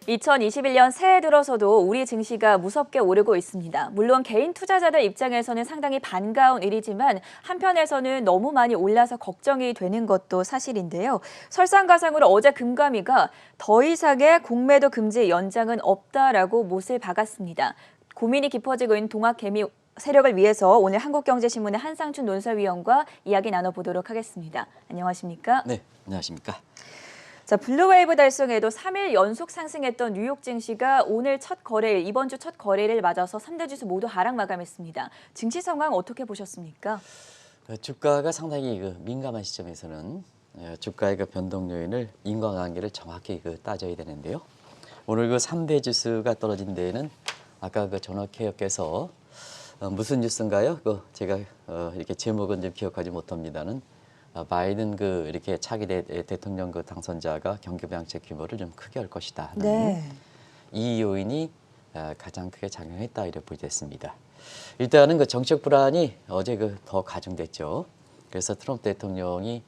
2021년 새해 들어서도 우리 증시가 무섭게 오르고 있습니다. 물론 개인 투자자들 입장에서는 상당히 반가운 일이지만 한편에서는 너무 많이 올라서 걱정이 되는 것도 사실인데요. 설상가상으로 어제 금감위가 더 이상의 공매도 금지 연장은 없다라고 못을 박았습니다. 고민이 깊어지고 있는 동학개미 세력을 위해서 오늘 한국경제신문의 한상춘 논설위원과 이야기 나눠보도록 하겠습니다. 안녕하십니까? 네, 안녕하십니까? 자, 블루웨이브 달성에도 3일 연속 상승했던 뉴욕 증시가 오늘 첫 거래일, 이번 주 첫 거래일을 맞아서 3대 지수 모두 하락 마감했습니다. 증시 상황 어떻게 보셨습니까? 주가가 상당히 민감한 시점에서는 주가의 변동 요인을 인과관계를 정확히 따져야 되는데요. 오늘 3대 지수가 떨어진 데에는 아까 전화케어께서 무슨 뉴스인가요? 제가 이렇게 제목은 좀 기억하지 못합니다는 바이든 이렇게 차기 대통령 당선자가 경기 부양책 규모를 좀 크게 할 것이다 하는 네. 이 요인이 가장 크게 작용했다 이렇게 보겠습니다. 일단은 정책 불안이 어제 더 가중됐죠. 그래서 트럼프 대통령이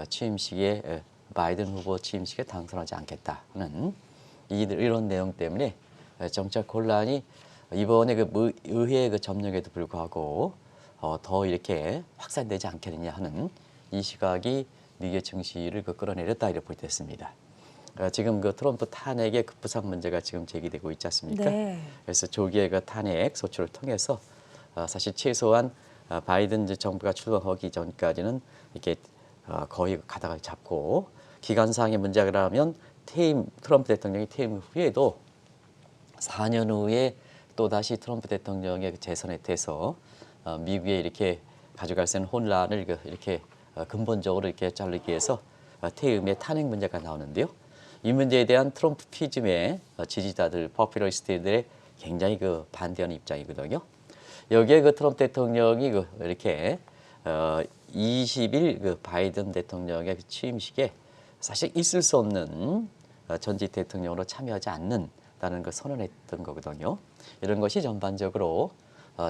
취임식에 바이든 후보 취임식에 당선하지 않겠다 하는 이런 내용 때문에 정책 혼란이 이번에 의회 점령에도 불구하고 더 이렇게 확산되지 않겠느냐 하는 이 시각이 미국 증시를 끌어내렸다 이렇게 볼 때 있습니다. 지금 트럼프 탄핵의 급부상 문제가 지금 제기되고 있지 않습니까? 네. 그래서 조기의 탄핵 소추를 통해서 사실 최소한 바이든 정부가 출범하기 전까지는 이렇게 거의 가다가 잡고 기간상의 문제라면 트럼프 대통령이 퇴임 후에도 4년 후에 또 다시 트럼프 대통령의 재선에 돼서 미국에 이렇게 가져갈 수 있는 혼란을 이렇게 근본적으로 이렇게 자르기 위해서 퇴임의 탄핵 문제가 나오는데요. 이 문제에 대한 트럼프 피즘의 지지자들, 포퓰리스트들의 굉장히 반대하는 입장이거든요. 여기에 트럼프 대통령이 이렇게 20일 바이든 대통령의 취임식에 사실 있을 수 없는 전직 대통령으로 참여하지 않는다는 걸 선언했던 거거든요. 이런 것이 전반적으로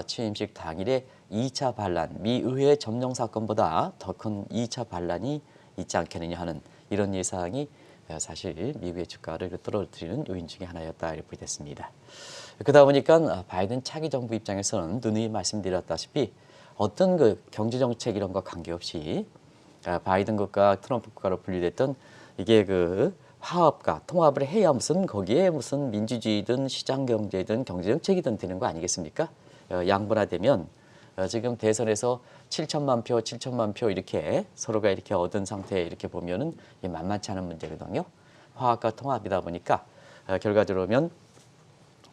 취임식 당일에 2차 반란, 미 의회 점령 사건보다 더 큰 2차 반란이 있지 않겠느냐 하는 이런 예상이 사실 미국의 주가를 떨어뜨리는 요인 중에 하나였다 이렇게 됐습니다. 그러다 보니까 바이든 차기 정부 입장에서는 누누이 말씀드렸다시피 어떤 경제 정책 이런 거 관계없이 바이든 국가, 트럼프 국가로 분류됐던 이게 화합과 통합을 해야 거기에 무슨 민주주의든 시장 경제든 경제 정책이든 되는 거 아니겠습니까? 양분화되면 지금 대선에서 7천만 표 이렇게 서로가 이렇게 얻은 상태에 이렇게 보면은 만만치 않은 문제거든요. 화합과 통합이다 보니까 결과적으로 보면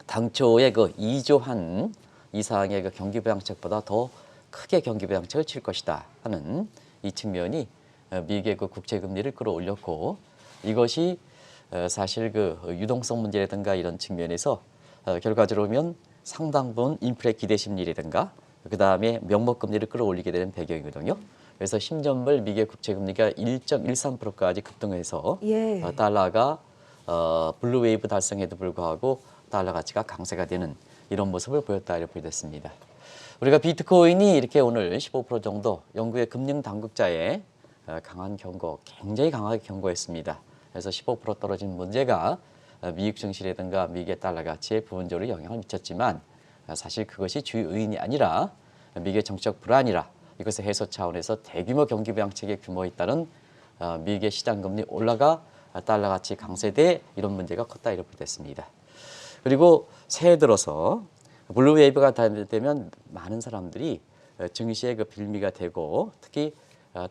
당초의 2조 한 이상의 경기 부양책보다 더 크게 경기 부양책을 칠 것이다 하는 이 측면이 미국의 국채 금리를 끌어올렸고 이것이 사실 유동성 문제라든가 이런 측면에서 결과적으로 보면 상당 부분 인플레 기대 심리라든가 그 다음에 명목금리를 끌어올리게 되는 배경이거든요. 그래서 10년물 미국의 국채금리가 1.13%까지 급등해서 예. 달러가 블루웨이브 달성에도 불구하고 달러 가치가 강세가 되는 이런 모습을 보였다 이렇게 보였습니다. 우리가 비트코인이 이렇게 오늘 15% 정도 영국의 금융 당국자의 강한 경고, 굉장히 강하게 경고했습니다. 그래서 15% 떨어진 문제가 미국 증시라든가 미국의 달러 가치에 부분적으로 영향을 미쳤지만 사실 그것이 주요 요인이 아니라 미국의 정책 불안이라 이것의 해소 차원에서 대규모 경기 부양책의 규모에 따른 미국의 시장 금리 올라가 달러 가치 강세돼 이런 문제가 컸다 이렇게 됐습니다. 그리고 새해 들어서 블루웨이브가 되면 많은 사람들이 증시의 빌미가 되고 특히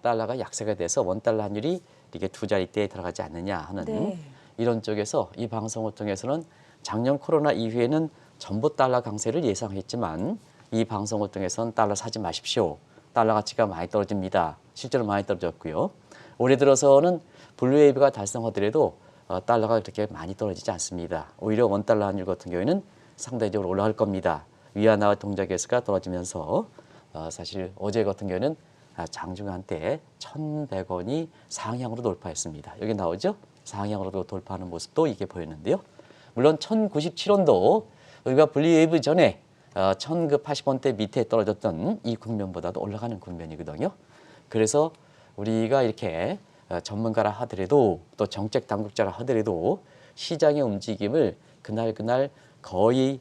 달러가 약세가 돼서 원달러 환율이 이게 두 자릿대에 들어가지 않느냐 하는 네. 이런 쪽에서 이 방송을 통해서는 작년 코로나 이후에는 전부 달러 강세를 예상했지만 이 방송을 통해서는 달러 사지 마십시오. 달러 가치가 많이 떨어집니다. 실제로 많이 떨어졌고요. 올해 들어서는 블루웨이브가 달성하더라도 달러가 그렇게 많이 떨어지지 않습니다. 오히려 원달러 환율 같은 경우에는 상대적으로 올라갈 겁니다. 위안화 동작에서가 떨어지면서 사실 어제 같은 경우에는 장중한 때 1,100원이 상향으로 돌파했습니다. 여기 나오죠? 상향으로 돌파하는 모습도 이게 보였는데요. 물론 1,097원도 우리가 블루웨이브 전에 1,080원대 밑에 떨어졌던 이 국면보다도 올라가는 국면이거든요. 그래서 우리가 이렇게 전문가라 하더라도 또 정책 당국자라 하더라도 시장의 움직임을 그날 거의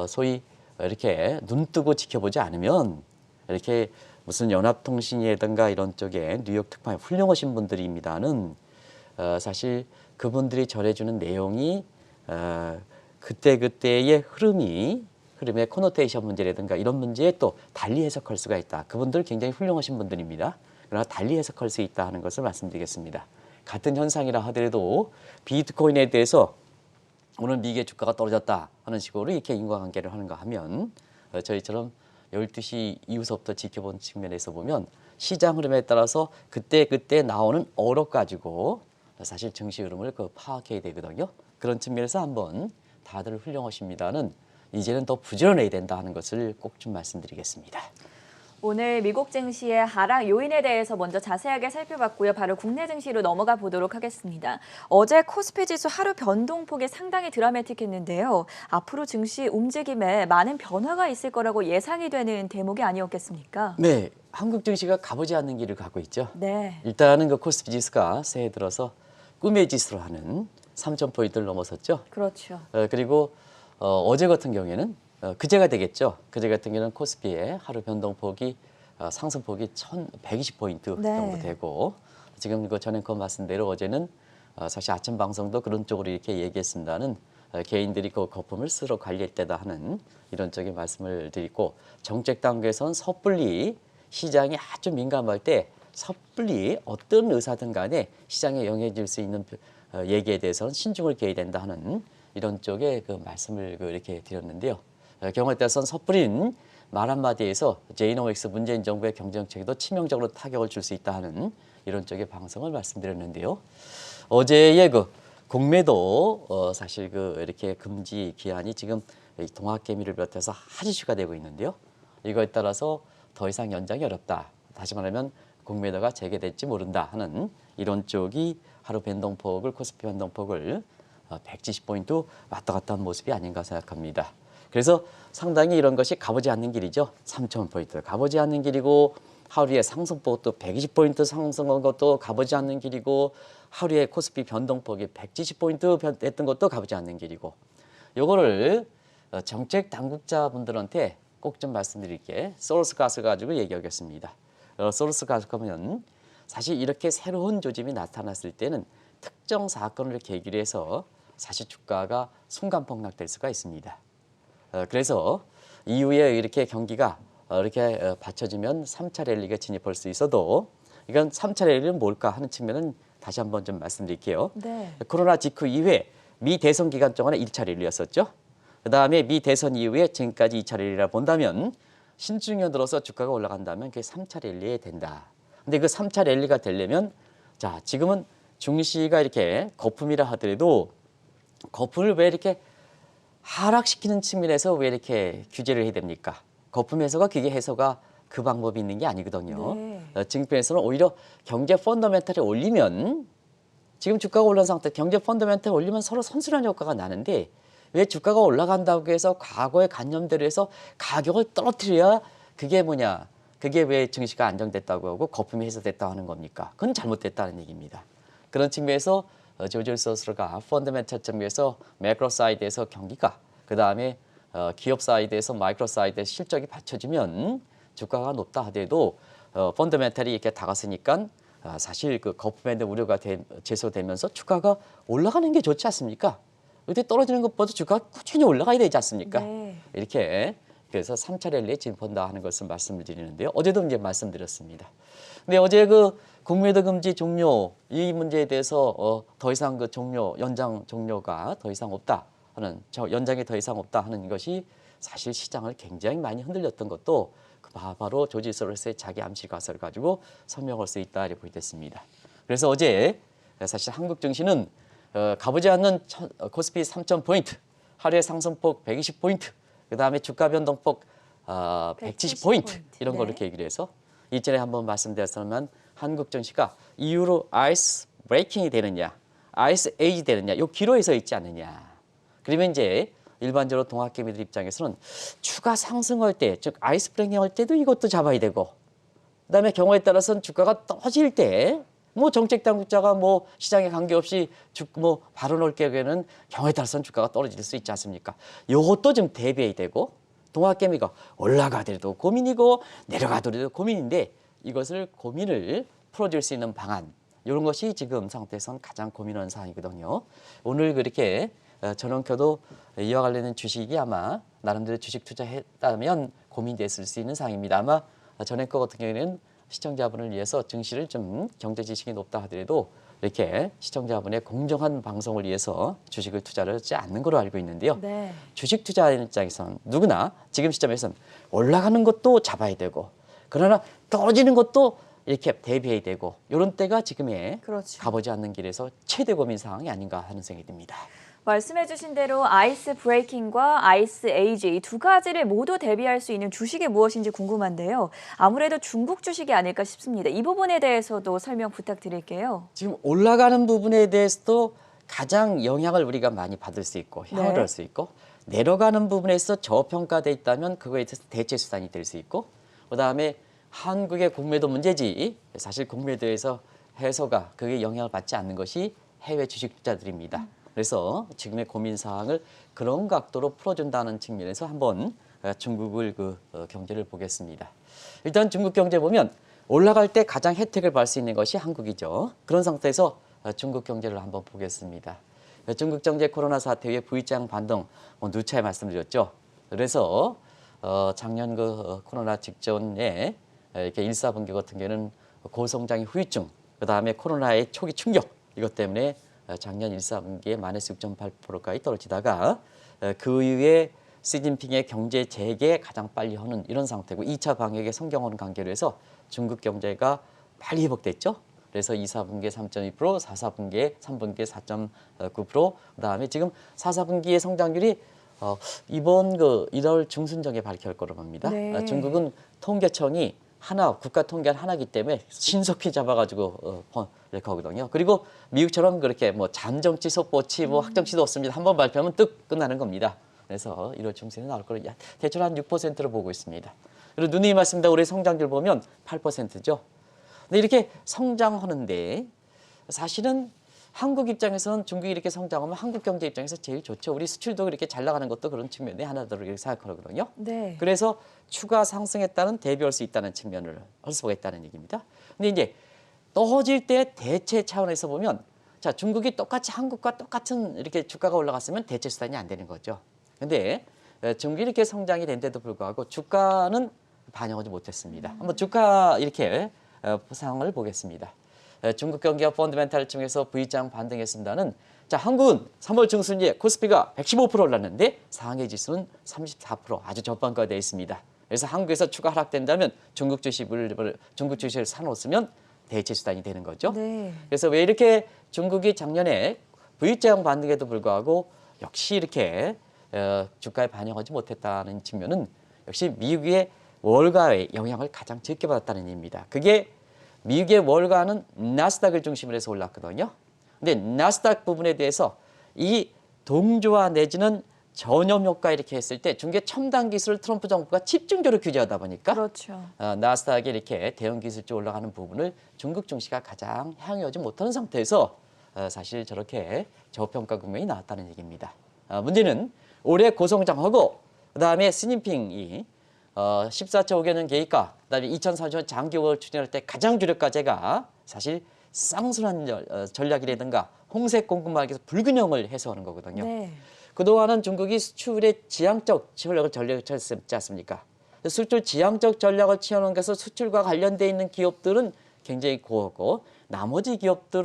소위 이렇게 눈 뜨고 지켜보지 않으면 이렇게 무슨 연합통신이라든가 이런 쪽에 뉴욕 특파원 훌륭하신 분들입니다는 사실 그분들이 전해주는 내용이 그때그때의 흐름의 코노테이션 문제라든가 이런 문제에 또 달리 해석할 수가 있다. 그분들 굉장히 훌륭하신 분들입니다. 그러나 달리 해석할 수 있다 하는 것을 말씀드리겠습니다. 같은 현상이라 하더라도 비트코인에 대해서 오늘 미국의 주가가 떨어졌다 하는 식으로 이렇게 인과관계를 하는가 하면 저희처럼 12시 이후서부터 지켜본 측면에서 보면 시장 흐름에 따라서 그때 나오는 어록 가지고 사실 증시 흐름을 파악해야 되거든요. 그런 측면에서 한번 다들 훌륭하십니다는 이제는 더 부지런해야 된다 하는 것을 꼭 좀 말씀드리겠습니다. 오늘 미국 증시의 하락 요인에 대해서 먼저 자세하게 살펴봤고요. 바로 국내 증시로 넘어가 보도록 하겠습니다. 어제 코스피 지수 하루 변동폭이 상당히 드라마틱했는데요. 앞으로 증시 움직임에 많은 변화가 있을 거라고 예상이 되는 대목이 아니었겠습니까? 네, 한국 증시가 가보지 않는 길을 가고 있죠. 네. 일단은 그 코스피 지수가 새해 들어서 꿈의 지수로 하는 3,000포인트를 넘어섰죠. 그렇죠. 그리고 어제 같은 경우에는 그제가 되겠죠. 그제 같은 경우는 코스피의 하루 변동폭이 상승폭이 1,120포인트 네. 정도 되고 지금 그 전 앵커 말씀대로 어제는 사실 아침 방송도 그런 쪽으로 이렇게 얘기했습니다는 개인들이 그 거품을 쓸어 관리할 때다 하는 이런 쪽의 말씀을 드리고 정책 단계에선 섣불리 시장이 아주 민감할 때 섣불리 어떤 의사든 간에 시장에 영향을 줄 수 있는 얘기에 대해서는 신중을 기해야 된다 하는 이런 쪽의 그 말씀을 이렇게 드렸는데요. 경우에 따라서는 섣불린 말 한마디에서 제이노믹스 문재인 정부의 경제정책에도 치명적으로 타격을 줄 수 있다 하는 이런 쪽의 방송을 말씀드렸는데요. 어제의 그 공매도 사실 이렇게 금지 기한이 지금 동학개미를 비롯해서 아주 이슈가 되고 있는데요. 이거에 따라서 더 이상 연장이 어렵다. 다시 말하면 공매도가 재개될지 모른다 하는 이런 쪽이 하루 변동폭을 코스피 변동폭을 170포인트 왔다 갔다 한 모습이 아닌가 생각합니다. 그래서 상당히 이런 것이 가보지 않는 길이죠. 3,000포인트 가보지 않는 길이고 하루에 상승폭도 120포인트 상승한 것도 가보지 않는 길이고 하루에 코스피 변동폭이 170포인트 됐던 것도 가보지 않는 길이고 요거를 정책 당국자분들한테 꼭 좀 말씀드릴게 소로스 가스 가지고 얘기하겠습니다. 소로스 가스 가면 사실 이렇게 새로운 조짐이 나타났을 때는 특정 사건을 계기로 해서 사실 주가가 순간 폭락될 수가 있습니다. 그래서 이후에 이렇게 경기가 이렇게 받쳐지면 3차 랠리가 진입할 수 있어도 이건 3차 랠리는 뭘까 하는 측면은 다시 한번 좀 말씀드릴게요. 네. 코로나 직후 이후에 미 대선 기간 동안에 1차 랠리였었죠. 그다음에 미 대선 이후에 지금까지 2차 랠리라 본다면 신중년 들어서 주가가 올라간다면 그게 3차 랠리에 된다. 근데 그 3차 랠리가 되려면 자 지금은 증시가 이렇게 거품이라 하더라도 거품을 왜 이렇게 하락시키는 측면에서 왜 이렇게 규제를 해야 됩니까? 거품 해소가 그게 해소가 그 방법이 있는 게 아니거든요. 네. 증권에서는 오히려 경제 펀더멘탈을 올리면 지금 주가가 올라온 상태 경제 펀더멘탈을 올리면 서로 선순환 효과가 나는데 왜 주가가 올라간다고 해서 과거의 관념대로 해서 가격을 떨어뜨려야 그게 뭐냐? 그게 왜 증시가 안정됐다고 하고 거품이 해소됐다고 하는 겁니까? 그건 잘못됐다는 얘기입니다. 그런 측면에서 조지 소스가 펀더멘탈 측면에서 매크로 사이드에서 경기가 그다음에 기업 사이드에서 마이크로 사이드에서 실적이 받쳐지면 주가가 높다 하더라도 펀더멘탈이 이렇게 다가서니까 사실 그 거품에 대한 우려가 제소되면서 주가가 올라가는 게 좋지 않습니까? 그때 떨어지는 것보다 주가가 꾸준히 올라가야 되지 않습니까? 네. 이렇게 그래서 3차 랠리에 진입한다 하는 것을 말씀을 드리는데요. 어제도 이제 말씀드렸습니다. 근데 어제 그 공매도 금지 종료 이 문제에 대해서 더 이상 그 연장 종료가 더 이상 없다 하는 연장이 더 이상 없다 하는 것이 사실 시장을 굉장히 많이 흔들렸던 것도 바로 조지 소로스의 자기 암시 가설을 가지고 설명할 수 있다 이렇게 보겠습니다. 그래서 어제 사실 한국 증시는 가보지 않는 코스피 3,000포인트, 하루에 상승폭 120포인트, 그 다음에 주가 변동폭 170포인트 이런 걸로 네. 계기로 해서 이전에 한번 말씀드렸지만 한국 증시가 이후로 아이스 브레이킹이 되느냐, 아이스 에이지 되느냐, 요 기로에 서 있지 않느냐. 그러면 이제 일반적으로 동학개미들 입장에서는 주가 상승할 때, 즉 아이스 브레이킹 할 때도 이것도 잡아야 되고, 그다음에 경우에 따라서는 주가가 떨어질 때 뭐 정책 당국자가 뭐 시장에 관계없이 뭐 발언할 경우에는 경우에 따라서는 주가가 떨어질 수 있지 않습니까? 이것도 좀 대비해야 되고 동학개미가 올라가더라도 고민이고 내려가더라도 고민인데 이것을 고민을 풀어줄 수 있는 방안 이런 것이 지금 상태에서는 가장 고민하는 사항이거든요. 오늘 그렇게 전원켜도 이와 관련된 주식이 아마 나름대로 주식 투자했다면 고민됐을 수 있는 사항입니다. 아마 전앵커 같은 경우에는 시청자분을 위해서 증시를 좀 경제 지식이 높다 하더라도 이렇게 시청자분의 공정한 방송을 위해서 주식을 투자를 하지 않는 걸로 알고 있는데요. 네. 주식 투자하는 입장에서는 누구나 지금 시점에서는 올라가는 것도 잡아야 되고 그러나 떨어지는 것도 이렇게 대비해야 되고 이런 때가 지금의 그렇죠. 가보지 않는 길에서 최대 고민 상황이 아닌가 하는 생각이 듭니다. 말씀해주신 대로 아이스 브레이킹과 아이스 에이지 이 두 가지를 모두 대비할 수 있는 주식이 무엇인지 궁금한데요. 아무래도 중국 주식이 아닐까 싶습니다. 이 부분에 대해서도 설명 부탁드릴게요. 지금 올라가는 부분에 대해서도 가장 영향을 우리가 많이 받을 수 있고 향을 네. 할 수 있고 내려가는 부분에서 저평가돼 있다면 그거에 대해서 대체 수단이 될 수 있고 그다음에 한국의 공매도 문제지 사실 공매도에서 해소가 그게 영향을 받지 않는 것이 해외 주식 투자들입니다. 그래서 지금의 고민 사항을 그런 각도로 풀어준다는 측면에서 한번 중국을 경제를 보겠습니다. 일단 중국 경제 보면 올라갈 때 가장 혜택을 받을 수 있는 것이 한국이죠. 그런 상태에서 중국 경제를 한번 보겠습니다. 중국 경제 코로나 사태 후에 V장 반등 누차에 말씀드렸죠. 그래서 작년 코로나 직전에 이렇게 1, 4분기 같은 경우는 고성장의 후유증, 그 다음에 코로나의 초기 충격 이것 때문에 작년 1, 4분기에 마이너스 6.8%까지 떨어지다가 그 이후에 시진핑의 경제 재개 가장 빨리 하는 이런 상태고 2차 방역의 성경하는 관계로 해서 중국 경제가 빨리 회복됐죠. 그래서 2, 4분기에 3.2%, 4, 4분기에 3분기에 4.9%, 그다음에 지금 4, 4분기의 성장률이 이번 1월 중순경에 밝힐 거로 봅니다. 네. 중국은 통계청이 국가 통계는 하나이기 때문에 신속히 잡아가지고 이렇게 하거든요. 그리고 미국처럼 그렇게 뭐 잠정치, 속보치, 뭐 확정치도 없습니다. 한번 발표하면 뚝 끝나는 겁니다. 그래서 1월 중순에 나올 거로 대충 한 6%로 보고 있습니다. 그리고 누누이 말씀드린 올해 성장률 보면 8%죠. 근데 이렇게 성장하는데 사실은 한국 입장에서는 중국이 이렇게 성장하면 한국 경제 입장에서 제일 좋죠. 우리 수출도 이렇게 잘 나가는 것도 그런 측면에 하나로 이렇게 생각하거든요. 네. 그래서 추가 상승에 따른 대비할 수 있다는 측면을 할 수가 있다는 얘기입니다. 근데 이제 떨어질 때 대체 차원에서 보면 자, 중국이 똑같이 한국과 똑같은 이렇게 주가가 올라갔으면 대체 수단이 안 되는 거죠. 근데 중국이 이렇게 성장이 된데도 불구하고 주가는 반영하지 못했습니다. 한번 주가 이렇게 상황을 보겠습니다. 중국 경기가 펀더멘탈 중에서 V장 반등했습니다는 자, 한국은 3월 중순에 코스피가 115% 올랐는데 상해 지수는 34% 아주 저평가되어 있습니다. 그래서 한국에서 추가 하락된다면 중국 주식을 사놓으면 대체 수단이 되는 거죠. 네. 그래서 왜 이렇게 중국이 작년에 V장 반등에도 불구하고 역시 이렇게 주가에 반영하지 못했다는 측면은 역시 미국의 월가의 영향을 가장 적게 받았다는 얘기입니다. 그게 미국의 월가는 나스닥을 중심으로 해서 올랐거든요. 근데 나스닥 부분에 대해서 이 동조화 내지는 전염 효과 이렇게 했을 때 중국의 첨단 기술을 트럼프 정부가 집중적으로 규제하다 보니까 그렇죠. 나스닥이 이렇게 대형 기술주 올라가는 부분을 중국 증시가 가장 향유하지 못하는 상태에서 사실 저렇게 저평가 국면이 나왔다는 얘기입니다. 문제는 올해 고성장하고 그다음에 시진핑이 14차 5개년 계획과 그다음에 2030년 장기월 추진할 때 가장 주력 과제가 사실 쌍순환 전략이라든가 홍색 공급망에서 불균형을 해소하는 거거든요. 네. 그동안은 중국이 수출의 지향적 전략을 취했지 않습니까? 수출 지향적 전략을 취하는 것에서 수출과 관련돼 있는 기업들은 굉장히 고하고 나머지 계층들은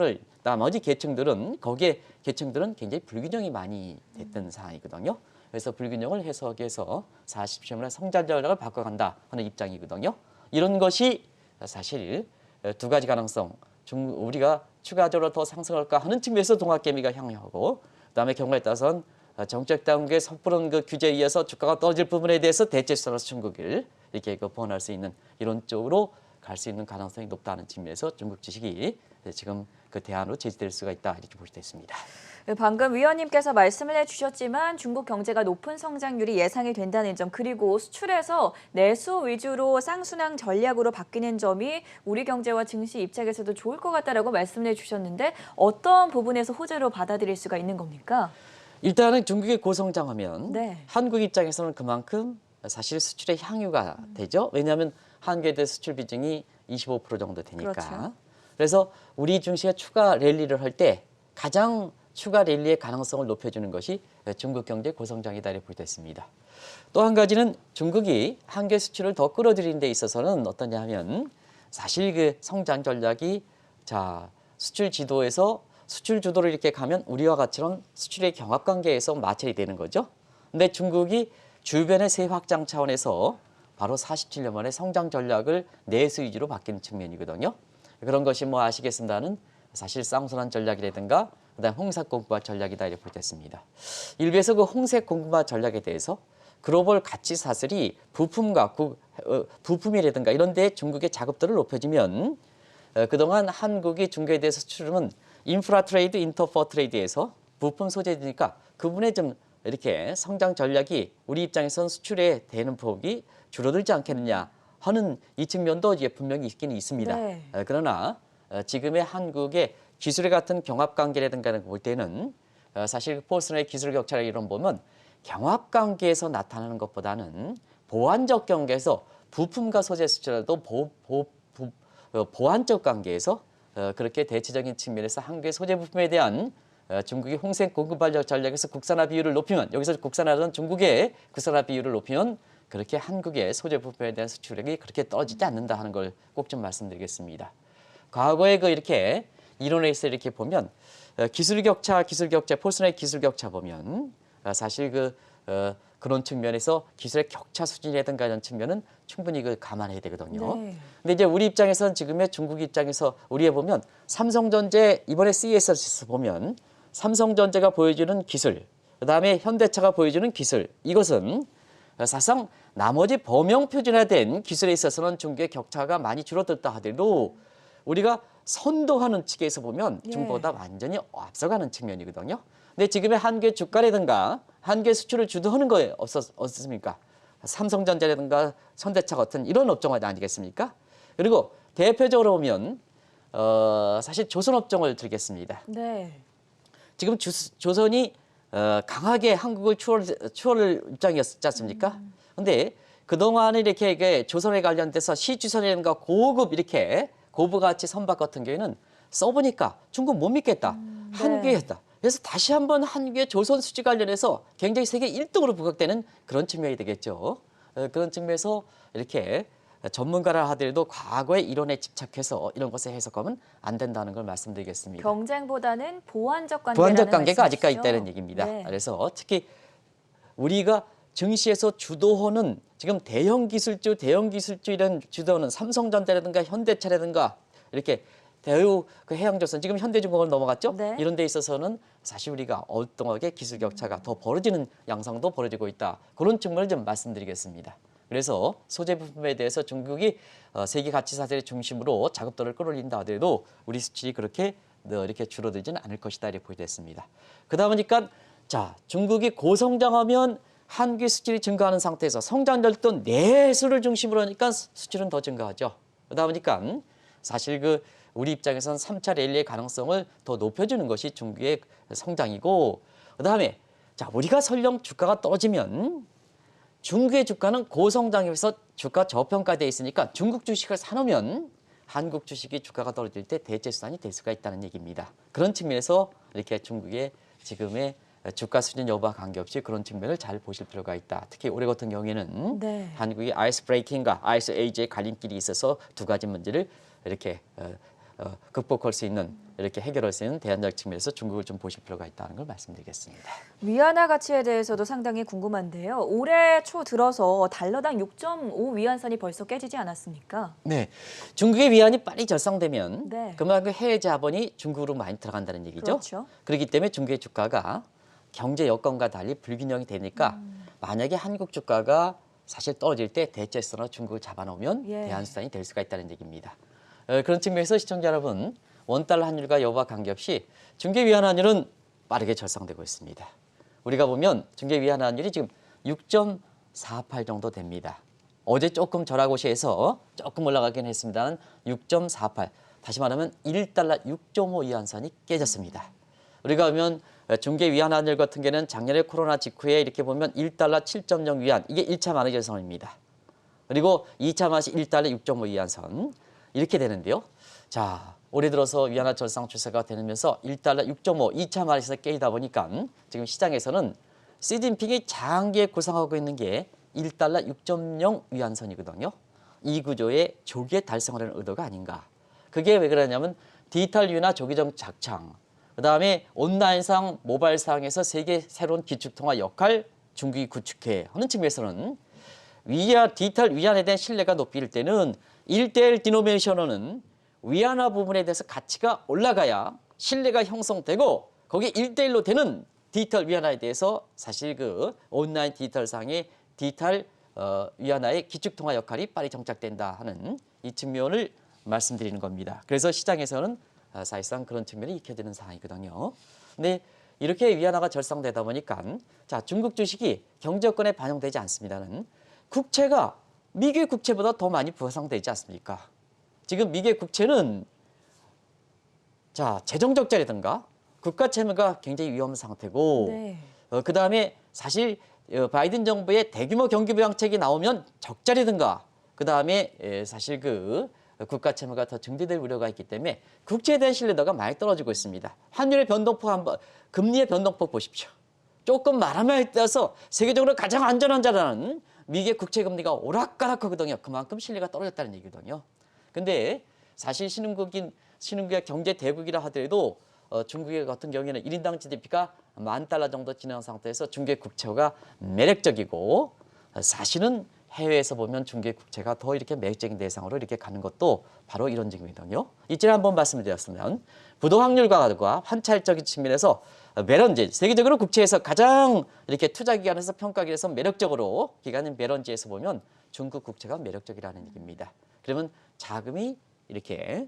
굉장히 불균형이 많이 됐던 상황이거든요. 그래서 불균형을 해소하기 위해서 40시간의 성장 전략을 바꿔간다 하는 입장이거든요. 이런 것이 사실 두 가지 가능성, 우리가 추가적으로 더 상승할까 하는 측면에서 동학개미가 향유하고 그다음에 경우에 따라서는 정책 당국의 섣부른 규제에 의해서 주가가 떨어질 부분에 대해서 대체 수단으로 중국을 이렇게 보완할 수 있는 이런 쪽으로 갈 수 있는 가능성이 높다는 측면에서 중국 주식이 지금 그 대안으로 제시될 수가 있다 이렇게 볼 수 있습니다. 방금 위원님께서 말씀을 해주셨지만 중국 경제가 높은 성장률이 예상이 된다는 점, 그리고 수출에서 내수 위주로 쌍순환 전략으로 바뀌는 점이 우리 경제와 증시 입장에서도 좋을 것 같다라고 말씀을 해주셨는데 어떤 부분에서 호재로 받아들일 수가 있는 겁니까? 일단은 중국이 고성장하면 네. 한국 입장에서는 그만큼 사실 수출의 향유가 되죠. 왜냐하면 한국에 대한 수출 비중이 25% 정도 되니까. 그렇죠. 그래서 우리 증시가 추가 랠리를 할 때 가장 추가 랠리의 가능성을 높여주는 것이 중국 경제 고성장이다 이렇게 보겠습니다. 또 한 가지는 중국이 한계 수출을 더 끌어들이는 데 있어서는 어떠냐 하면 사실 그 성장 전략이 수출 지도에서 수출 주도를 이렇게 가면 우리와 같이는 수출의 경합 관계에서 마찰이 되는 거죠. 근데 중국이 주변의 세 확장 차원에서 바로 47년 만에 성장 전략을 내수 위주로 바뀌는 측면이거든요. 그런 것이 뭐 아시겠습니다는 사실 쌍순환 전략이라든가 그다음 홍색 공급화 전략이다 이렇게 보겠습니다. 일부에서 그 홍색 공급화 전략에 대해서 글로벌 가치 사슬이 부품이라든가 이런 데 중국의 자급도를 높여주면 그동안 한국이 중국에 대해서 수출은 인프라 트레이드, 인터퍼 트레이드에서 부품 소재니까 그 부분에 좀 이렇게 성장 전략이 우리 입장에서는 수출에 대는 폭이 줄어들지 않겠느냐 하는 이 측면도 이제 분명히 있긴 있습니다. 네. 그러나 지금의 한국의 기술의 같은 경합 관계라든가 볼 때는 사실 포스트의 기술 격차를 이런 보면 경합 관계에서 나타나는 것보다는 보완적 관계에서 부품과 소재 수출도 보완적 관계에서 그렇게 대체적인 측면에서 한국의 소재 부품에 대한 중국의 홍색 공급 전략에서 국산화 비율을 높이면 여기서 국산화는 중국의 국산화 비율을 높이면 그렇게 한국의 소재 부품에 대한 수출액이 그렇게 떨어지지 않는다 하는 걸 꼭 좀 말씀드리겠습니다. 과거에 이렇게 이론에서 이렇게 보면 기술 격차, 포스트의 기술 격차 보면 사실 그런 측면에서 기술의 격차 수준이라든가 이런 측면은 충분히 감안해야 되거든요. 네. 근데 이제 우리 입장에서는 지금의 중국 입장에서 우리에 보면 삼성전자 이번에 CES에서 보면 삼성전자가 보여주는 기술, 그다음에 현대차가 보여주는 기술 이것은 사실상 나머지 범용 표준화된 기술에 있어서는 중국의 격차가 많이 줄어들다 하더라도 우리가 선도하는 측에서 보면 예. 중국보다 완전히 앞서가는 측면이거든요. 근데 지금의 한국의 주가라든가 한국의 수출을 주도하는 거에 없었습니까? 삼성전자라든가 현대차 같은 이런 업종이 아니겠습니까? 그리고 대표적으로 보면 사실 조선업종을 들겠습니다. 네. 지금 조선이 강하게 한국을 추월 입장이었지 않습니까? 근데 그동안에 이렇게 조선에 관련돼서 시주선이라든가 고급 이렇게 고부가치 선박 같은 경우에는 써보니까 중국 못 믿겠다. 네. 한국에 했다. 그래서 다시 한번 한국의 조선 수지 관련해서 굉장히 세계 1등으로 부각되는 그런 측면이 되겠죠. 그런 측면에서 이렇게 전문가라 하더라도 과거의 이론에 집착해서 이런 것을 해석하면 안 된다는 걸 말씀드리겠습니다. 경쟁보다는 보완적 관계라는 보완적 관계가 아직까지 말씀이시죠? 있다는 얘기입니다. 네. 그래서 특히 우리가 증시에서 주도하는 지금 대형 기술주 이런 주도하는 삼성전자라든가 현대차라든가 이렇게 대우 해양조선 지금 현대중공업을 넘어갔죠. 네. 이런 데 있어서는 사실 우리가 엉뚱하게 기술 격차가 더 벌어지는 양상도 벌어지고 있다. 그런 측면을 좀 말씀드리겠습니다. 그래서 소재 부품에 대해서 중국이 세계 가치 사슬의 중심으로 자급도를 끌어올린다 하더라도 우리 수출이 그렇게 이렇게 줄어들지는 않을 것이다 이렇게 보겠습니다. 그러다 보니까 중국이 고성장하면 한국의 수출이 증가하는 상태에서 성장률도 내수를 중심으로 하니까 수출은 더 증가하죠. 그러다 보니까 사실 우리 입장에서는 3차 랠리의 가능성을 더 높여주는 것이 중국의 성장이고 그다음에 우리가 설령 주가가 떨어지면 중국의 주가는 고성장에서 주가 저평가되어 있으니까 중국 주식을 사놓으면 한국 주식이 주가가 떨어질 때 대체수단이 될 수가 있다는 얘기입니다. 그런 측면에서 이렇게 중국의 지금의 주가 수준 여부와 관계없이 그런 측면을 잘 보실 필요가 있다. 특히 올해 같은 경우에는 네. 한국이 아이스 브레이킹과 아이스 에이지의 갈림길이 있어서 두 가지 문제를 이렇게 극복할 수 있는 이렇게 해결할 수 있는 대안적 측면에서 중국을 좀 보실 필요가 있다는 걸 말씀드리겠습니다. 위안화 가치에 대해서도 상당히 궁금한데요. 올해 초 들어서 달러당 6.5 위안선이 벌써 깨지지 않았습니까? 네, 중국의 위안이 빨리 절상되면 네. 그만큼 해외 자본이 중국으로 많이 들어간다는 얘기죠. 그렇죠. 그렇기 때문에 중국의 주가가 경제 여건과 달리 불균형이 되니까 만약에 한국 주가가 사실 떨어질 때 대체수단으로 중국을 잡아놓으면 예. 대안수단이 될 수가 있다는 얘기입니다. 그런 측면에서 시청자 여러분 원달러 환율과 여부와 관계없이 중개 위안 환율은 빠르게 절상되고 있습니다. 우리가 보면 중개 위안화율이 지금 6.48 정도 됩니다. 어제 조금 절하고시에서 조금 올라가긴 했습니다만 6.48. 다시 말하면 1달러 6.5 위안선이 깨졌습니다. 우리가 보면 중개 위안화율 같은 경우는 작년에 코로나 직후에 이렇게 보면 1달러 7.0 위안 이게 1차 만회절선입니다. 그리고 2차 만시 1달러 6.5 위안선 이렇게 되는데요. 자, 올해 들어서 위안화 절상 추세가 되면서 1달러 6.5 2차 만에서 깨이다 보니까 지금 시장에서는 시진핑이 장기에 구상하고 있는 게 1달러 6.0 위안선이거든요. 이 구조의 조기에 달성하려는 의도가 아닌가. 그게 왜 그러냐면 디지털 위안화 조기적 작창, 그다음에 온라인상 모바일상에서 세계 새로운 기축통화 역할 중국이 구축해 하는 측면에서는 디지털 위안에 대한 신뢰가 높일 때는 1대1 디노미네이션은 위안화 부분에 대해서 가치가 올라가야 신뢰가 형성되고 거기에 1대1로 되는 디지털 위안화에 대해서 사실 그 온라인 디지털상의 디지털 위안화의 기축통화 역할이 빨리 정착된다 하는 이 측면을 말씀드리는 겁니다. 그래서 시장에서는 사실상 그런 측면이 익혀지는 상황이거든요. 근데 이렇게 위안화가 절상되다 보니까 자, 중국 주식이 경제여건에 반영되지 않습니다는 국채가 미국의 국채보다 더 많이 부상되지 않습니까? 지금 미국의 국채는 자, 재정 적자라든가 국가 채무가 굉장히 위험한 상태고 네. 그다음에 사실 바이든 정부의 대규모 경기 부양책이 나오면 적자라든가 그다음에 사실 그 국가 채무가 더 증대될 우려가 있기 때문에 국채에 대한 신뢰도가 많이 떨어지고 있습니다. 환율의 변동폭 한번 금리의 변동폭 보십시오. 조금 말하면 따라서 세계적으로 가장 안전한 자라는 미국의 국채 금리가 오락가락하거든요. 그만큼 신뢰가 떨어졌다는 얘기거든요. 근데 사실 신흥국의 경제 대국이라 하더라도 중국의 같은 경우에는 1인당 GDP가 10,000달러 정도 지나는 상태에서 중개 국채가 매력적이고 사실은 해외에서 보면 중개 국채가 더 이렇게 매력적인 대상으로 이렇게 가는 것도 바로 이런 증거거든요. 이전에 한번 말씀드렸으면 부도 확률과 환차익적인 측면에서 매런지 세계적으로 국채에서 가장 이렇게 투자 기관에서 평가기에서 매력적으로 기관인 매런지에서 보면 중국 국채가 매력적이라는 얘기입니다. 그러면 자금이 이렇게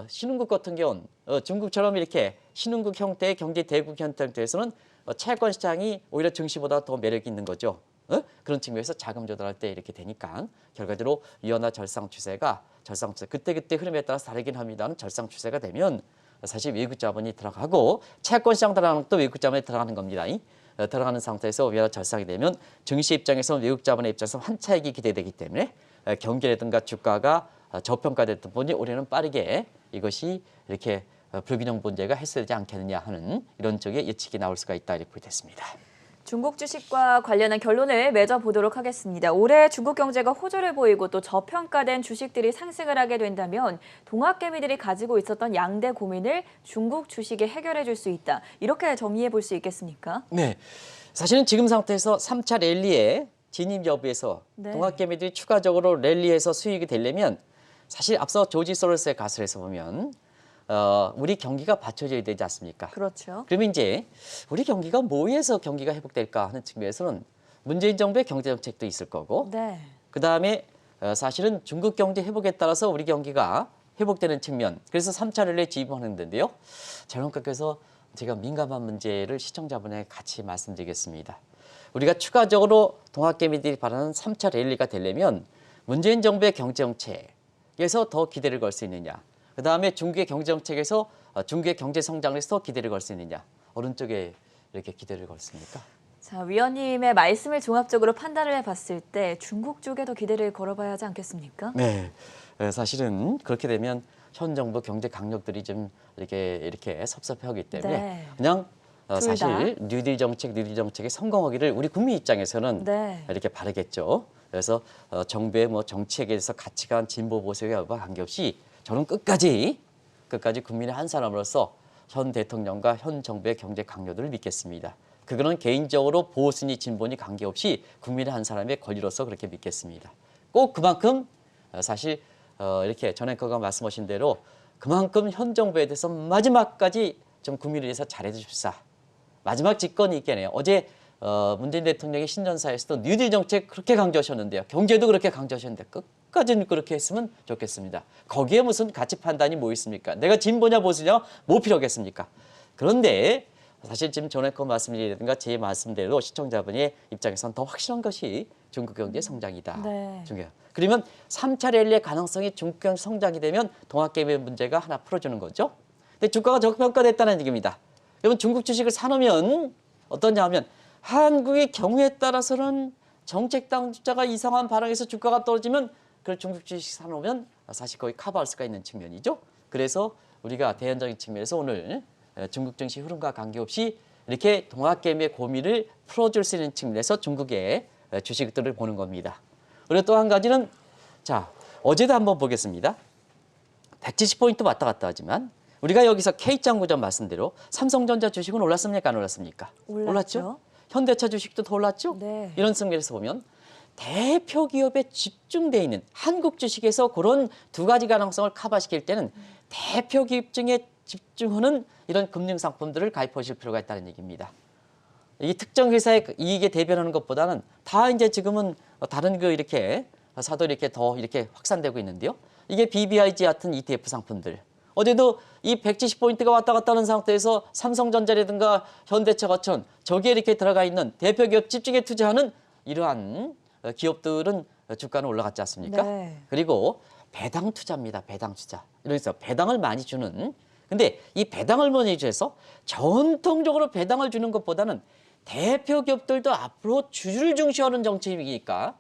신흥국 같은 경우는 중국처럼 이렇게 신흥국 형태의 경제 대국 형태에서는 채권 시장이 오히려 증시보다 더 매력이 있는 거죠. 그런 측면에서 자금 조달할 때 이렇게 되니까 결과적으로 위안화 절상 추세가 그때그때 흐름에 따라서 다르긴 합니다만 절상 추세가 되면 사실 외국 자본이 들어가고 채권 시장 들어가는 것도 외국 자본이 들어가는 겁니다. 들어가는 상태에서 위안화 절상이 되면 증시 입장에서는 외국 자본의 입장에서 환차익이 기대되기 때문에 경기라든가 주가가 저평가됐던 분이 올해는 빠르게 이것이 이렇게 불균형 문제가 해소되지 않겠느냐 하는 이런 쪽의 예측이 나올 수가 있다 이렇게 됐습니다. 중국 주식과 관련한 결론을 맺어보도록 하겠습니다. 올해 중국 경제가 호조를 보이고 또 저평가된 주식들이 상승을 하게 된다면 동학개미들이 가지고 있었던 양대 고민을 중국 주식이 해결해 줄 수 있다. 이렇게 정리해 볼 수 있겠습니까? 네, 사실은 지금 상태에서 3차 랠리에 진입 여부에서 네. 동학개미들이 추가적으로 랠리에서 수익이 되려면 사실 앞서 조지 소로스의 가설에서 보면 우리 경기가 받쳐줘야 되지 않습니까? 그렇죠. 그러면 이제 우리 경기가 뭐에서 경기가 회복될까 하는 측면에서는 문재인 정부의 경제 정책도 있을 거고 네. 그다음에 사실은 중국 경제 회복에 따라서 우리 경기가 회복되는 측면 그래서 3차 랠리에 진입하는데요. 잘못각해서 제가 민감한 문제를 시청자분에게 같이 말씀드리겠습니다. 우리가 추가적으로 동학개미들이 바라는 3차 랠리가 되려면 문재인 정부의 경제 정책에서 더 기대를 걸 수 있느냐 그다음에 중국의 경제정책에서 중국의 경제 성장에서 더 기대를 걸 수 있느냐 어느 쪽에 이렇게 기대를 걸습니까? 자, 위원님의 말씀을 종합적으로 판단을 해봤을 때 중국 쪽에 더 기대를 걸어봐야 하지 않겠습니까? 네, 사실은 그렇게 되면 현 정부 경제 강력들이 좀 이렇게 섭섭해하기 때문에 네. 그냥 둘 사실 뉴딜 정책이 성공하기를 우리 국민 입장에서는 네. 이렇게 바라겠죠. 그래서 정부의 뭐 정책에 대해서 가치관 진보 보수에 관계없이 저는 끝까지 국민의 한 사람으로서 현 대통령과 현 정부의 경제 강요들을 믿겠습니다. 그거는 개인적으로 보수니 진보니 관계없이 국민의 한 사람의 권리로서 그렇게 믿겠습니다. 꼭 그만큼 사실 이렇게 전 앵커가 말씀하신 대로 그만큼 현 정부에 대해서 마지막까지 좀 국민을 위해서 잘해 주십사. 마지막 집권이 있겠네요. 어제 문재인 대통령의 신년사에서도 뉴딜 정책 그렇게 강조하셨는데요. 경제도 그렇게 강조하셨는데 끝까지는 그렇게 했으면 좋겠습니다. 거기에 무슨 가치 판단이 뭐 있습니까? 내가 진보냐 보수냐 뭐 필요하겠습니까? 그런데 사실 지금 전에 그 말씀이라든가 제 말씀대로 시청자분의 입장에서는 더 확실한 것이 중국 경제 성장이다. 네. 중요해요. 그러면 3차 랠리의 가능성이 중국 경제 성장이 되면 동학개미의 문제가 하나 풀어주는 거죠. 근데 주가가 저평가됐다는 얘기입니다. 여러분 중국 주식을 사놓으면 어떠냐 하면 한국의 경우에 따라서는 정책 당국자가 이상한 발언에서 주가가 떨어지면 그 중국 주식 사놓으면 사실 거의 커버할 수가 있는 측면이죠. 그래서 우리가 대연적인 측면에서 오늘 중국 증시 흐름과 관계없이 이렇게 동학개미의 고민을 풀어줄 수 있는 측면에서 중국의 주식들을 보는 겁니다. 그리고 또 한 가지는 자 어제도 한번 보겠습니다. 170포인트 왔다 갔다 하지만 우리가 여기서 K장구점 말씀대로 삼성전자 주식은 올랐습니까? 안 올랐습니까? 올랐죠. 현대차 주식도 더 올랐죠? 네. 이런 측면에서 보면 대표 기업에 집중돼 있는 한국 주식에서 그런 두 가지 가능성을 커버시킬 때는 대표 기업 중에 집중하는 이런 금융 상품들을 가입하실 필요가 있다는 얘기입니다. 이 특정 회사의 이익에 대변하는 것보다는 다 이제 지금은 다른 그 이렇게 사도 이렇게 더 이렇게 확산되고 있는데요. 이게 BBIG 같은 ETF 상품들. 어제도 이 170포인트가 왔다 갔다 하는 상태에서 삼성전자라든가 현대차 같은 저기에 이렇게 들어가 있는 대표 기업 집중에 투자하는 이러한 기업들은 주가는 올라갔지 않습니까? 네. 그리고 배당 투자입니다. 배당 투자. 그래서 배당을 많이 주는. 근데 이 배당을 많이 줘서 전통적으로 배당을 주는 것보다는 대표 기업들도 앞으로 주주를 중시하는 정책이니까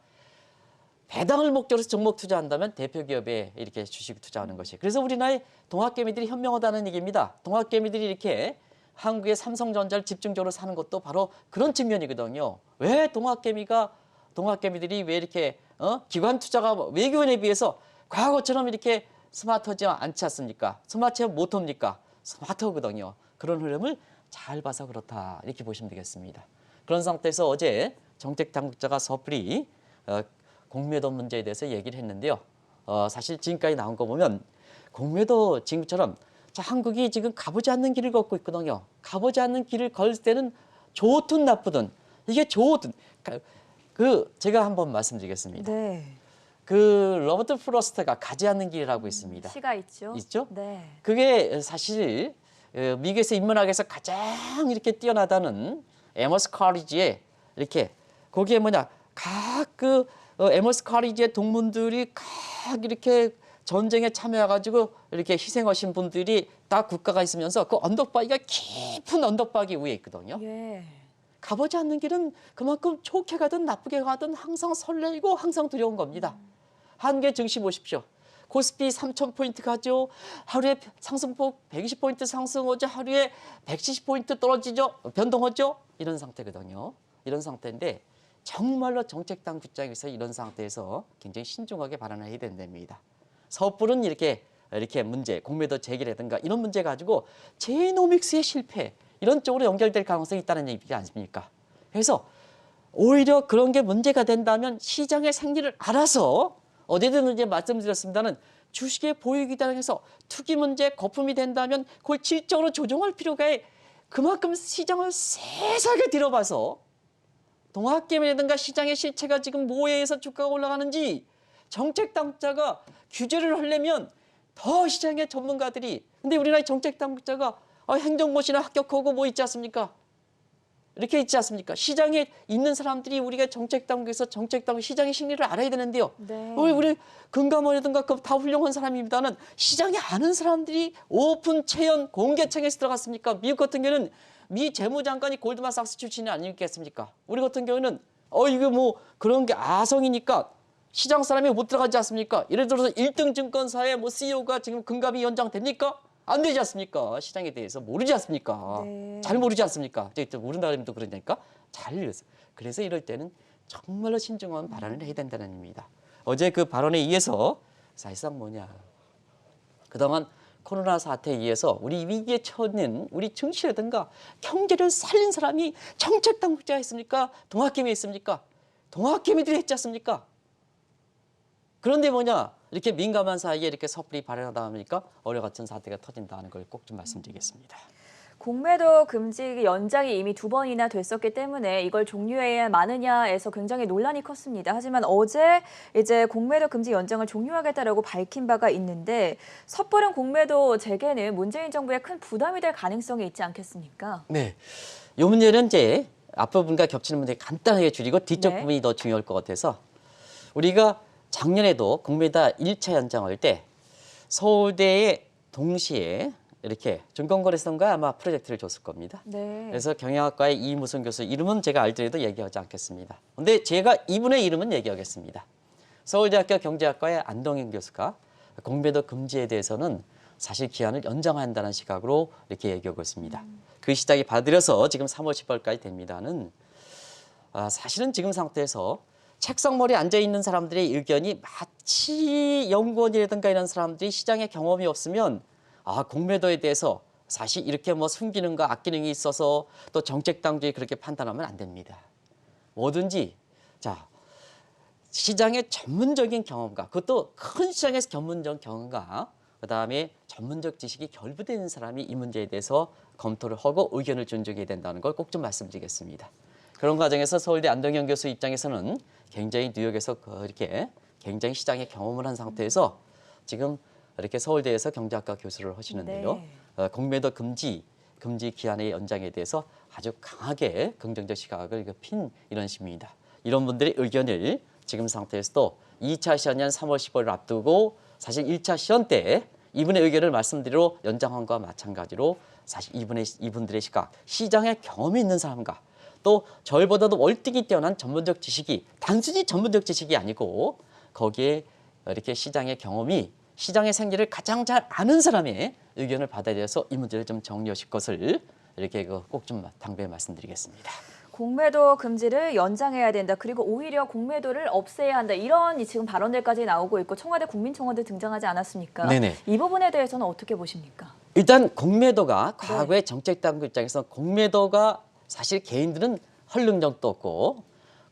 배당을 목적으로 종목 투자한다면 대표 기업에 이렇게 주식 투자하는 것이. 그래서 우리나라의 동학개미들이 현명하다는 얘기입니다. 동학개미들이 이렇게 한국의 삼성전자를 집중적으로 사는 것도 바로 그런 측면이거든요. 왜 동학개미들이 왜 이렇게 기관 투자가 외교원에 비해서 과거처럼 이렇게 스마트하지 않지 않습니까? 스마트 못합니까? 스마트하거든요. 그런 흐름을 잘 봐서 그렇다 이렇게 보시면 되겠습니다. 그런 상태에서 어제 정책 당국자가 섣불리 공매도 문제에 대해서 얘기를 했는데요. 사실 지금까지 나온 거 보면 공매도 지금처럼 자, 한국이 지금 가보지 않는 길을 걷고 있거든요. 가보지 않는 길을 걸 때는 좋든 나쁘든 이게 좋든 제가 한번 말씀드리겠습니다. 네. 그 로버트 프로스트가 가지 않는 길이라고 있습니다. 시가 있죠. 있죠? 네. 그게 사실 미국에서 인문학에서 가장 이렇게 뛰어나다는 에머스 커리지에 이렇게 거기에 뭐냐 각 에머스 커리지의 동문들이 각 이렇게 전쟁에 참여해가지고 이렇게 희생하신 분들이 다 국가가 있으면서 그 언덕바위가 깊은 언덕바위 위에 있거든요. 예. 가보지 않는 길은 그만큼 좋게 가든 나쁘게 가든 항상 설레이고 항상 두려운 겁니다. 한국의 증시 보십시오. 코스피 3,000포인트 가죠. 하루에 상승폭 120포인트 상승하죠. 하루에 170포인트 떨어지죠. 변동하죠. 이런 상태거든요. 이런 상태인데 정말로 정책 당국자에서 이런 상태에서 굉장히 신중하게 발언을 해야 된답니다. 섣불은 이렇게 문제, 공매도 제기라든가 이런 문제 가지고 제노믹스의 실패 이런 쪽으로 연결될 가능성이 있다는 얘기 아닙니까? 그래서 오히려 그런 게 문제가 된다면 시장의 생리를 알아서 어디든 이제 말씀드렸습니다는 주식의 보유기단에서 투기 문제 거품이 된다면 그걸 질적으로 조정할 필요가 해. 그만큼 시장을 세세하게 들여봐서 동학개미라든가 시장의 실체가 지금 뭐에 의해서 주가가 올라가는지 정책 당국자가 규제를 하려면 더 시장의 전문가들이 근데 우리나라의 정책 당국자가 행정고시나 합격하고 뭐 있지 않습니까? 이렇게 있지 않습니까? 시장에 있는 사람들이 우리가 정책 당국에서 정책 당국 시장의 심리를 알아야 되는데요. 네. 우리 금감원이라든가 다 훌륭한 사람입니다는 시장에 아는 사람들이 오픈 채연 공개청에서 들어갔습니까? 미국 같은 경우는 미 재무장관이 골드만삭스 출신이 아니겠습니까? 우리 같은 경우는 이거 뭐 그런 게 아성이니까 시장 사람이 못 들어가지 않습니까? 예를 들어서 1등 증권사의 뭐 CEO가 지금 금감위 원장 됩니까? 안 되지 않습니까? 시장에 대해서 모르지 않습니까? 네. 잘 모르지 않습니까? 모른다님도 그러니까 잘 이랬어요. 그래서 이럴 때는 정말로 신중한 발언을 해야 된다는 의미입니다. 어제 그 발언에 의해서 사실상 뭐냐. 그동안 코로나 사태에 의해서 우리 위기에 처한 우리 증시라든가 경제를 살린 사람이 정책 당국자가 있습니까? 동학개미 있습니까? 동학개미들이 했지 않습니까? 그런데 뭐냐 이렇게 민감한 사이에 이렇게 섣불리 발언하다 보니까 어려 같은 사태가 터진다는 걸 꼭 좀 말씀드리겠습니다. 공매도 금지 연장이 이미 2번이나 됐었기 때문에 이걸 종료해야 마느냐에서 굉장히 논란이 컸습니다. 하지만 어제 이제 공매도 금지 연장을 종료하겠다라고 밝힌 바가 있는데 섣부른 공매도 재개는 문재인 정부에 큰 부담이 될 가능성이 있지 않겠습니까? 네. 이 문제는 이제 앞부분과 겹치는 문제 간단하게 줄이고 뒤쪽 네. 부분이 더 중요할 것 같아서 우리가 작년에도 공매다 1차 연장할 때 서울대에 동시에 이렇게 증권거래소인가 아마 프로젝트를 줬을 겁니다. 네. 그래서 경영학과의 이무선 교수 이름은 제가 알더라도 얘기하지 않겠습니다. 근데 제가 이분의 이름은 얘기하겠습니다. 서울대학교 경제학과의 안동인 교수가 공매도 금지에 대해서는 사실 기한을 연장한다는 시각으로 이렇게 얘기하고 있습니다. 그 시작이 받아들여서 지금 3월 10월까지 됩니다는 사실은 지금 상태에서 책상머리에 앉아있는 사람들의 의견이 마치 연구원이라든가 이런 사람들이 시장에 경험이 없으면 공매도에 대해서 사실 이렇게 뭐 순기능과 악기능이 있어서 또 정책당국이 그렇게 판단하면 안 됩니다. 뭐든지 자 시장의 전문적인 경험과 그것도 큰 시장에서 전문적 경험과 그다음에 전문적 지식이 결부되는 사람이 이 문제에 대해서 검토를 하고 의견을 존중해야 된다는 걸 꼭 좀 말씀드리겠습니다. 그런 과정에서 서울대 안동현 교수 입장에서는 굉장히 뉴욕에서 이렇게 굉장히 시장에 경험을 한 상태에서 지금 이렇게 서울대에서 경제학과 교수를 하시는데요. 네. 공매도 금지 기한의 연장에 대해서 아주 강하게 긍정적 시각을 핀 이런 식입니다. 이런 분들의 의견을 지금 상태에서도 2차 시험년 3월 15일을 앞두고 사실 1차 시험 때 이분의 의견을 말씀드리러 연장한 것과 마찬가지로 사실 이분들의 시각, 시장에 경험이 있는 사람과 또 저희보다도 월등히 뛰어난 전문적 지식이 단순히 전문적 지식이 아니고 거기에 이렇게 시장의 경험이 시장의 생리를 가장 잘 아는 사람의 의견을 받아들여서 이 문제를 좀 정리하실 것을 이렇게 꼭 좀 당부해 말씀드리겠습니다. 공매도 금지를 연장해야 된다. 그리고 오히려 공매도를 없애야 한다. 이런 지금 발언들까지 나오고 있고 청와대 국민청원도 등장하지 않았습니까? 네네. 이 부분에 대해서는 어떻게 보십니까? 일단 공매도가 과거의 정책당국 입장에서 공매도가 사실 개인들은 헐 능력도 없고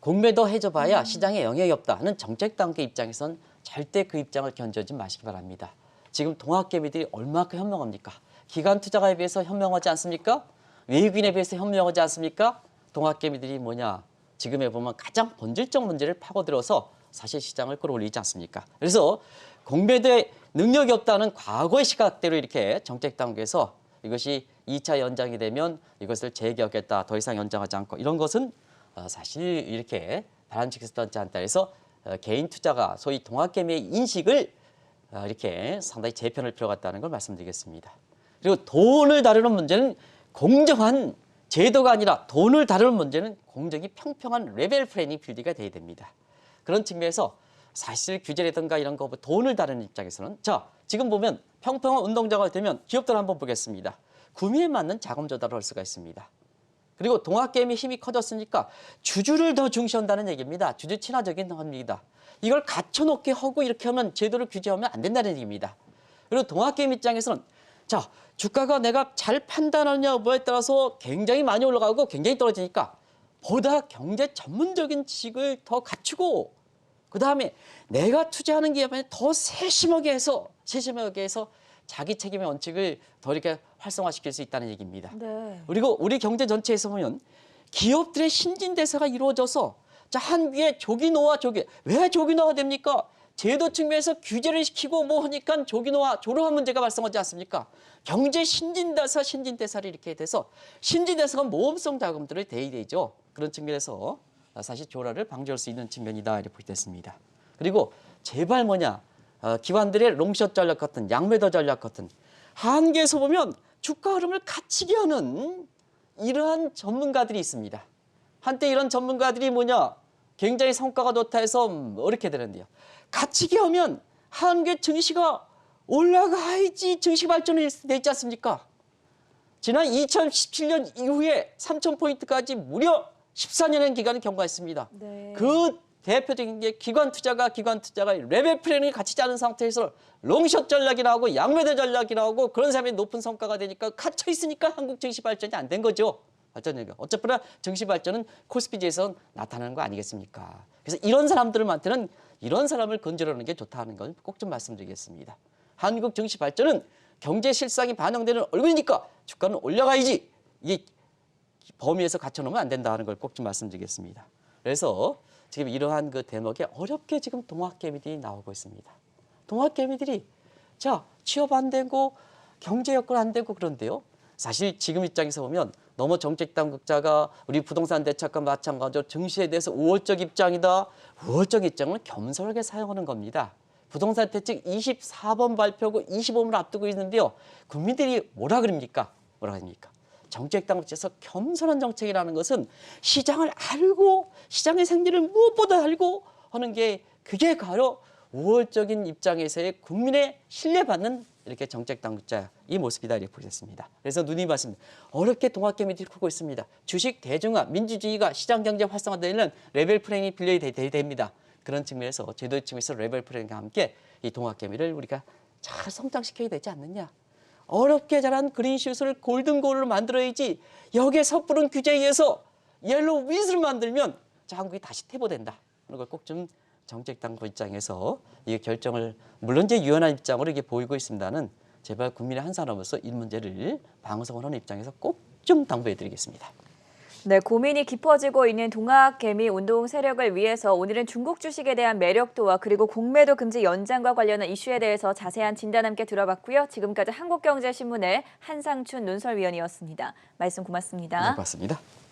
공매도 해줘봐야 시장에 영향이 없다 하는 정책당국 입장에선 절대 그 입장을 견제하지 마시기 바랍니다. 지금 동학개미들이 얼마큼 현명합니까? 기관 투자가에 비해서 현명하지 않습니까? 외국인에 비해서 현명하지 않습니까? 동학개미들이 뭐냐? 지금에 보면 가장 본질적 문제를 파고들어서 사실 시장을 끌어올리지 않습니까? 그래서 공매도에 능력이 없다는 과거의 시각대로 이렇게 정책당국에서 이것이 2차 연장이 되면 이것을 재개하겠다, 더 이상 연장하지 않고 이런 것은 사실 이렇게 바람직하지 않다 해서 개인 투자가 소위 동학개미의 인식을 이렇게 상당히 재편할 필요가 있다는 걸 말씀드리겠습니다. 그리고 돈을 다루는 문제는 공정한 제도가 아니라 돈을 다루는 문제는 공정이 평평한 레벨 플레이닝 필드가 돼야 됩니다. 그런 측면에서 사실 규제라든가 이런 거 돈을 다루는 입장에서는 자 지금 보면 평평한 운동장을 되면 기업들 한번 보겠습니다. 구매에 맞는 자금 조달을 할 수가 있습니다. 그리고 동학개미 힘이 커졌으니까 주주를 더 중시한다는 얘기입니다. 주주 친화적인 합니다. 이걸 갖춰놓게 하고 이렇게 하면 제도를 규제하면 안 된다는 얘기입니다. 그리고 동학개미 입장에서는 자 주가가 내가 잘 판단하느냐 여부에 따라서 굉장히 많이 올라가고 굉장히 떨어지니까 보다 경제 전문적인 지식을 더 갖추고 그다음에 내가 투자하는 기업에 더 세심하게 해서 자기 책임의 원칙을 더 이렇게 활성화시킬 수 있다는 얘기입니다. 네. 그리고 우리 경제 전체에서 보면 기업들의 신진대사가 이루어져서 자, 한 위에 조기노화 왜 조기노화가 됩니까? 제도 측면에서 규제를 시키고 뭐 하니까 조기노화 조로한 문제가 발생하지 않습니까? 경제 신진대사를 이렇게 돼서 신진대사가 모험성 자금들을 대의되죠. 그런 측면에서 사실 조라를 방지할 수 있는 측면이다 이렇게 보겠습니다. 그리고 제발 기관들의 롱숏 전략 같은 양매도 전략 같은 한계에서 보면 주가 흐름을 갇히게 하는 이러한 전문가들이 있습니다. 한때 이런 전문가들이 굉장히 성과가 좋다 해서 이렇게 되는데요. 갇히게 하면 한계 증시가 올라가야지 증시 발전이 되지 않습니까? 지난 2017년 이후에 3,000포인트까지 무려 14년의 기간을 경과했습니다. 네. 그 대표적인 게 기관 투자가 레벨 플래닝이 갖추지 않은 상태에서 롱숏 전략이 나오고 양매도 전략이 나오고 그런 사람이 높은 성과가 되니까 갇혀 있으니까 한국 증시 발전이 안 된 거죠. 어쨌거나 증시 발전은 코스피지에서 나타나는 거 아니겠습니까? 그래서 이런 사람들한테는 이런 사람을 건져내는 게 좋다는 건 꼭 좀 말씀드리겠습니다. 한국 증시 발전은 경제 실상이 반영되는 얼굴이니까 주가는 올라가야지. 이게 범위에서 갖춰놓으면 안 된다는 걸 꼭 좀 말씀드리겠습니다. 그래서 지금 이러한 그 대목에 어렵게 지금 동학개미들이 나오고 있습니다. 동학개미들이 자 취업 안 되고 경제 여건 안 되고 그런데요. 사실 지금 입장에서 보면 너무 정책 당국자가 우리 부동산 대책과 마찬가지로 증시에 대해서 우월적 입장이다. 우월적 입장을 겸손하게 사용하는 겁니다. 부동산 대책 24번 발표하고 25번을 앞두고 있는데요. 국민들이 뭐라 그럽니까? 정책 당국자에서 겸손한 정책이라는 것은 시장을 알고 시장의 생리를 무엇보다 알고 하는 게 그게 바로 우월적인 입장에서의 국민의 신뢰받는 이렇게 정책 당국자 이 모습이다 이렇게 보겠습니다. 그래서 누님 말씀 어렵게 동학개미들이 크고 있습니다. 주식 대중화, 민주주의가 시장 경제 활성화되는 레벨 플레이이 빌려야 됩니다. 그런 측면에서 제도 측면에서 레벨 플레이과 함께 이 동학개미를 우리가 잘 성장시켜야 되지 않느냐. 어렵게 자란 그린슛을 골든골로 만들어야지 여기에 섣부른 규제에 의해서 옐로우 윗을 만들면 자, 한국이 다시 퇴보된다. 그런 걸 꼭 좀 정책 당국 입장에서 이 결정을 물론 이제 유연한 입장으로 이게 보이고 있습니다는 제발 국민의 한 사람으로서 이 문제를 방송을 하는 입장에서 꼭 좀 당부해드리겠습니다. 네, 고민이 깊어지고 있는 동학개미 운동 세력을 위해서 오늘은 중국 주식에 대한 매력도와 그리고 공매도 금지 연장과 관련한 이슈에 대해서 자세한 진단 함께 들어봤고요. 지금까지 한국경제신문의 한상춘 논설위원이었습니다. 말씀 고맙습니다. 네, 고맙습니다.